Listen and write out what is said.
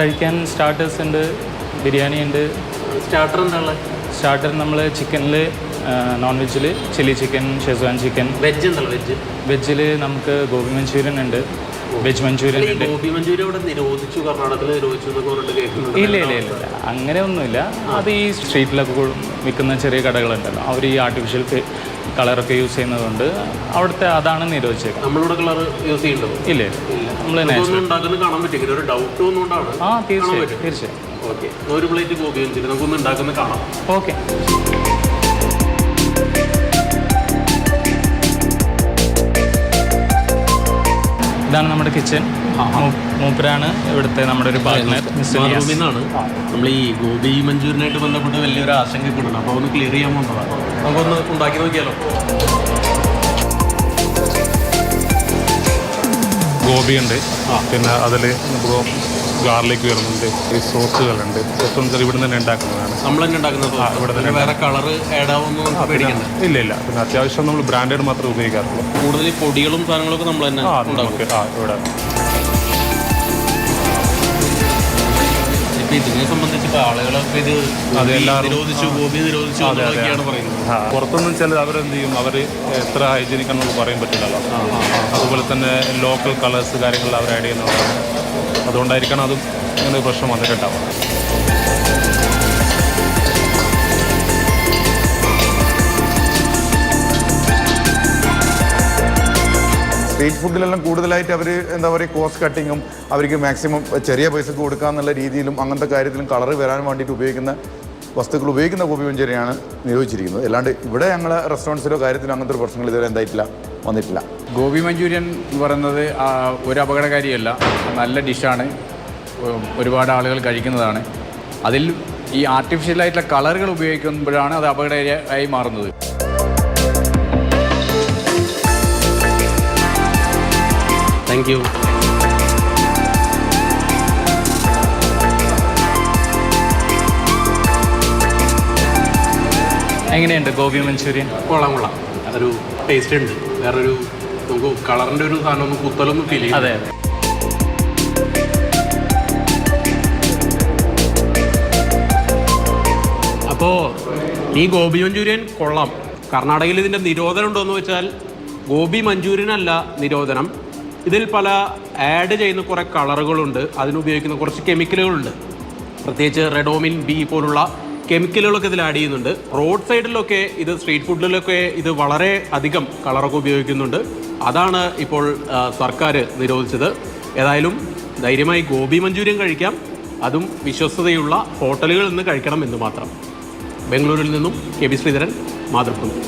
കഴിക്കാൻ സ്റ്റാർട്ടേഴ്സ് ഉണ്ട്, ബിരിയാണി ഉണ്ട്. സ്റ്റാർട്ടർ എന്താണ്? സ്റ്റാർട്ടർ നമ്മൾ ചിക്കനിൽ നോൺ വെജിൽ chilli chicken, Schezwan chicken. Veg ഉണ്ടല്ലോ? വെജിൽ നമുക്ക് ഗോബി മഞ്ചൂരിയൻ ഉണ്ട്, വെജ് മഞ്ചൂരിയൻ ഉണ്ട്. ഗോബി മഞ്ചൂരിയൻ ഇവിടെ നിരോധിച്ചു, കർണാടകത്തിൽ നിരോധിച്ചു എന്നൊക്കെ പറഞ്ഞിട്ട് കേൾക്കുന്നുണ്ട്. ഇല്ല അങ്ങനെ ഒന്നുമില്ല. അത് ഈ സ്ട്രീറ്റിലൊക്കെ വിൽക്കുന്ന ചെറിയ കടകളുണ്ടല്ലോ, അവർ ഈ ആർട്ടിഫിഷ്യൽ കളറൊക്കെ യൂസ് ചെയ്യുന്നതുകൊണ്ട് അവിടുത്തെ അതാണ് നിരോധിച്ചേക്കുന്നത്. നമ്മളിവിടെ കളർ യൂസ് ചെയ്യുന്നുണ്ടോ? ഇല്ല, നമ്മൾ ഉണ്ടാക്കുന്നത് കാണാൻ പറ്റും. ഒരു ഡൗട്ട് ഒന്നുകൊണ്ടാണ്. തീർച്ചയായും. ഓക്കെ, ഒരു പ്ലേറ്റ് ഗോബി മഞ്ചൂരിയൻ നമുക്കൊന്ന് ഉണ്ടാക്കുന്നത് കാണാം. ഓക്കെ. ഇതാണ് നമ്മുടെ കിച്ചൺ. മൂപ്പരാണ് ഇവിടുത്തെ നമ്മുടെ ഒരു പാർട്ട്ണർ. നിന്നാണ് നമ്മൾ ഈ ഗോബി മഞ്ചൂരിയനായിട്ട് ബന്ധപ്പെട്ട് വലിയൊരു ആശങ്ക കിട്ടുന്നുണ്ട്. അപ്പോൾ ഒന്ന് ക്ലിയർ ചെയ്യാൻ പോകുന്നതാണ്. നമുക്കൊന്ന് ഉണ്ടാക്കി നോക്കിയാലോ? ഗോബിയുണ്ട്, പിന്നെ അതിൽ നമുക്ക് ഗാർലിക് വരുന്നുണ്ട്, ഈ സോസുകളുണ്ട്. സോസ് ഇവിടെ തന്നെ ഉണ്ടാക്കുന്നതാണ്. നമ്മൾ തന്നെ ഉണ്ടാക്കുന്നത്? ഇവിടെ തന്നെ. വേറെ കളർ ആഡ് ആവുമെന്ന് പേടിക്കണ്ട? ഇല്ല. പിന്നെ അത്യാവശ്യം നമ്മൾ ബ്രാൻഡഡ് മാത്രമേ ഉപയോഗിക്കാറുള്ളൂ. കൂടുതൽ പൊടികളും സാധനങ്ങളൊക്കെ നമ്മൾ തന്നെ നമുക്ക് ഇവിടെ. ഇതിനെ സംബന്ധിച്ച് ആളുകളൊക്കെ ഇത് നിരോധിച്ചു, ഗോബി നിരോധിച്ചു എന്നൊക്കെയാണ് പറയുന്നത്. പുറത്തൊന്നും ചില അവരെന്ത് ചെയ്യും, അവർ എത്ര ഹൈജീനിക് ആണെന്ന് പറയാൻ പറ്റില്ലല്ലോ. അതുപോലെ തന്നെ ലോക്കൽ കളേഴ്സ് കാര്യങ്ങളിൽ അവർ ആഡ് ചെയ്യുന്നതാണ്. അതുകൊണ്ടായിരിക്കണം അതും ഇങ്ങനെ ഒരു പ്രശ്നം വന്നിട്ടുണ്ടാവുക. സ്ട്രീറ്റ് ഫുഡിലെല്ലാം കൂടുതലായിട്ട് അവർ എന്താ പറയുക, കോസ്റ്റ് കട്ടിങ്ങും അവർക്ക് മാക്സിമം ചെറിയ പൈസക്ക് കൊടുക്കുക എന്നുള്ള രീതിയിലും അങ്ങനത്തെ കാര്യത്തിലും കളർ വരാൻ വേണ്ടിയിട്ട് ഉപയോഗിക്കുന്ന വസ്തുക്കൾ ഉപയോഗിക്കുന്ന ഗോബി മഞ്ചൂരിയനാണ് നിരോധിച്ചിരിക്കുന്നത്. അല്ലാണ്ട് ഇവിടെ ഞങ്ങളെ റെസ്റ്റോറൻറ്റ്സിലോ കാര്യത്തിലോ അങ്ങനത്തെ ഒരു പ്രശ്നങ്ങൾ ഇതുവരെ വന്നിട്ടില്ല. ഗോബി മഞ്ചൂരിയൻ എന്ന് പറയുന്നത് ഒരു അപകടകാരിയല്ല, നല്ല ഡിഷാണ്, ഒരുപാട് ആളുകൾ കഴിക്കുന്നതാണ്. അതിൽ ഈ ആർട്ടിഫിഷ്യലായിട്ടുള്ള കളറുകൾ ഉപയോഗിക്കുമ്പോഴാണ് അത് അപകടകാരിയായി മാറുന്നത്. Thank you. എങ്ങനെയുണ്ട് ഗോബി മഞ്ചൂരിയൻ? കൊള്ളാം. അതൊരു ടേസ്റ്റ് ഉണ്ട്. വേറൊരു നമുക്ക് കളറിൻ്റെ ഒരു സാധനം ഒന്ന് കുത്തലൊന്നും ഫീൽ ചെയ്യും. അതെ. അപ്പോൾ ഈ ഗോബി മഞ്ചൂരിയൻ കൊള്ളാം. കർണാടകയിൽ ഇതിൻ്റെ നിരോധനം ഉണ്ടോയെന്ന് വെച്ചാൽ ഗോബി മഞ്ചൂരിയനല്ല നിരോധനം. ഇതിൽ പല ആഡ് ചെയ്യുന്ന കുറേ കളറുകളുണ്ട്, അതിനുപയോഗിക്കുന്ന കുറച്ച് കെമിക്കലുകളുണ്ട്. പ്രത്യേകിച്ച് റെഡോമിൻ ബി പോലുള്ള കെമിക്കലുകളൊക്കെ ഇതിൽ ആഡ് ചെയ്യുന്നുണ്ട്. റോഡ് സൈഡിലൊക്കെ ഇത്, സ്ട്രീറ്റ് ഫുഡിലൊക്കെ ഇത് വളരെ അധികം കളറൊക്കെ ഉപയോഗിക്കുന്നുണ്ട്. അതാണ് ഇപ്പോൾ സർക്കാർ നിരോധിച്ചത്. ഏതായാലും ധൈര്യമായി ഗോബി മഞ്ചൂരിയൻ കഴിക്കാം, അതും വിശ്വസ്തതയുള്ള ഹോട്ടലുകളിൽ നിന്ന് കഴിക്കണം എന്ന് മാത്രം. ബംഗളൂരിൽ നിന്നും കെ ബി ശ്രീധരൻ, മാതൃഭൂമി.